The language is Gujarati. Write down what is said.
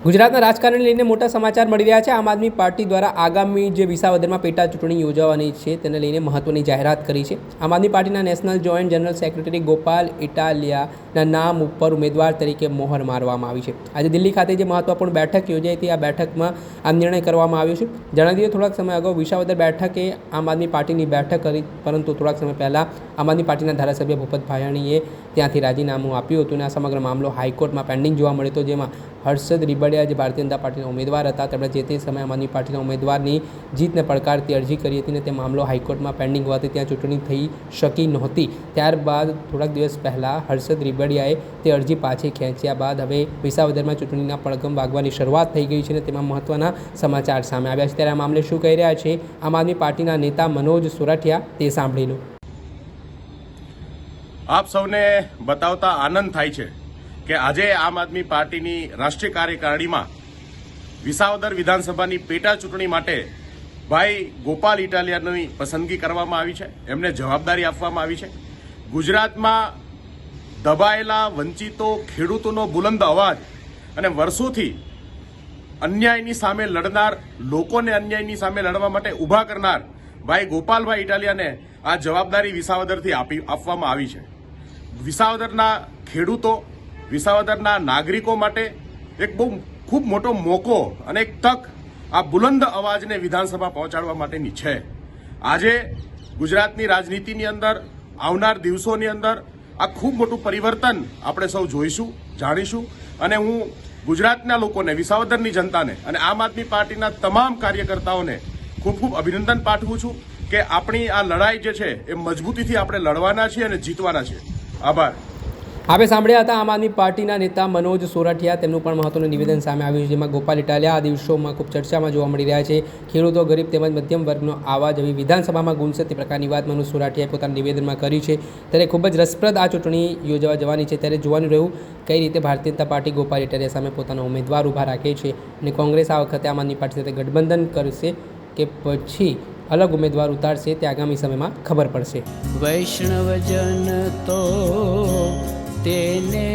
ગુજરાતના રાજકારણને લઈને મોટા સમાચાર મળી રહ્યા છે। આમ આદમી પાર્ટી દ્વારા આગામી જે વિસાવદરમાં પેટા ચૂંટણી યોજાવાની છે તેને લઈને મહત્વની જાહેરાત કરી છે। આમ આદમી પાર્ટીના national joint general secretary Gopal ઇટાલિયાના નામ ઉપર ઉમેદવાર તરીકે મોહર મારવામાં આવી છે। આજે દિલ્હી ખાતે જે મહત્વપૂર્ણ બેઠક યોજાઈ હતી આ બેઠકમાં આ નિર્ણય કરવામાં આવ્યો છે। જણાવી દઈએ થોડાક સમય અગાઉ વિસાવદર બેઠકે આમ આદમી પાર્ટીની બેઠક કરી, પરંતુ થોડાક સમય પહેલાં આમ આદમી પાર્ટીના ધારાસભ્ય ભૂપત ભાયાણીએ ત્યાંથી રાજીનામું આપ્યું હતું અને આ સમગ્ર મામલો હાઈકોર્ટમાં પેન્ડિંગ જોવા મળ્યો હતો, જેમાં હર્ષદ રીબડિયા જે ભારતીય જનતા પાર્ટીના ઉમેદવાર હતા તેમણે જે તે સમયે આમ આદમી પાર્ટીના ઉમેદવારની જીતને પડકારતી અરજી કરી હતી અને તે મામલો હાઈકોર્ટમાં પેન્ડિંગ હોવાથી ત્યાં ચૂંટણી થઈ શકી નહોતી। ત્યારબાદ થોડાક દિવસ પહેલાં હર્ષદ રીબડિયાએ તે અરજી પાછી ખેંચ્યા બાદ હવે વિસાવદરમાં ચૂંટણીના પડઘમ વાગવાની શરૂઆત થઈ ગઈ છે અને તેમાં મહત્ત્વના સમાચાર સામે આવ્યા છે। ત્યારે આ મામલે શું કહી રહ્યા છે આમ આદમી પાર્ટીના નેતા મનોજ સોરઠિયા તે સાંભળી લો। આપ સૌને બતાવતા આનંદ થાય છે કે આજે આમ આદમી પાર્ટીની રાષ્ટ્રીય કાર્યકારિણીમાં વિસાવદર વિધાનસભાની પેટા ચૂંટણી માટે ભાઈ ગોપાલ ઇટાલિયાની પસંદગી કરવામાં આવી છે। એમને જવાબદારી આપવામાં આવી છે। ગુજરાતમાં દબાયેલા વંચિતો ખેડૂતોનો બુલંદ અવાજ અને વર્ષોથી અન્યાયની સામે લડનાર, લોકોને અન્યાયની સામે લડવા માટે ઊભા કરનાર ભાઈ ગોપાલભાઈ ઇટાલિયાને આ જવાબદારી વિસાવદરથી આપવામાં આવી છે। વિસાવદરના ખેડૂતો, વિસાવદરના નાગરિકો માટે એક બહુ ખૂબ મોટો મોકો અને એક તક આ બુલંદ અવાજને વિધાનસભા પહોંચાડવા માટેની છે। આજે ગુજરાતની રાજનીતિની અંદર આવનાર દિવસોની અંદર આ ખૂબ મોટું પરિવર્તન આપણે સૌ જોઈશું, જાણીશું અને હું ગુજરાતના લોકોને, વિસાવદરની જનતાને અને આમ આદમી પાર્ટીના તમામ કાર્યકર્તાઓને ખૂબ ખૂબ અભિનંદન પાઠવું છું કે આપણી આ લડાઈ જે છે એ મજબૂતીથી આપણે લડવાના છીએ અને જીતવાના છીએ। આભાર। આપણે સાંભળ્યા હતા આમ આદમી પાર્ટીના નેતા મનોજ સોરઠિયા, તેમનું પણ મહત્વનું નિવેદન સામે આવ્યું છે, જેમાં ગોપાલ ઇટાલિયા આ દિવસોમાં ખૂબ ચર્ચામાં જોવા મળી રહ્યા છે। ખેડૂતો, ગરીબ તેમજ મધ્યમ વર્ગનો આવાજ હવે વિધાનસભામાં ગુંજશે તે પ્રકારની વાત મનોજ સોરઠિયાએ પોતાના નિવેદનમાં કરી છે। ત્યારે ખૂબ જ રસપ્રદ આ ચૂંટણી યોજવા જવાની છે, ત્યારે જોવાનું રહ્યું કઈ રીતે ભારતીય જનતા પાર્ટી ગોપાલ ઇટાલિયા સામે પોતાના ઉમેદવાર ઊભા રાખે છે અને કોંગ્રેસ આ વખતે આમ આદમી પાર્ટી સાથે ગઠબંધન કરશે કે પછી અલગ ઉમેદવાર ઉતારશે તે આગામી સમયમાં ખબર પડશે। વૈષ્ણવજન તો તેને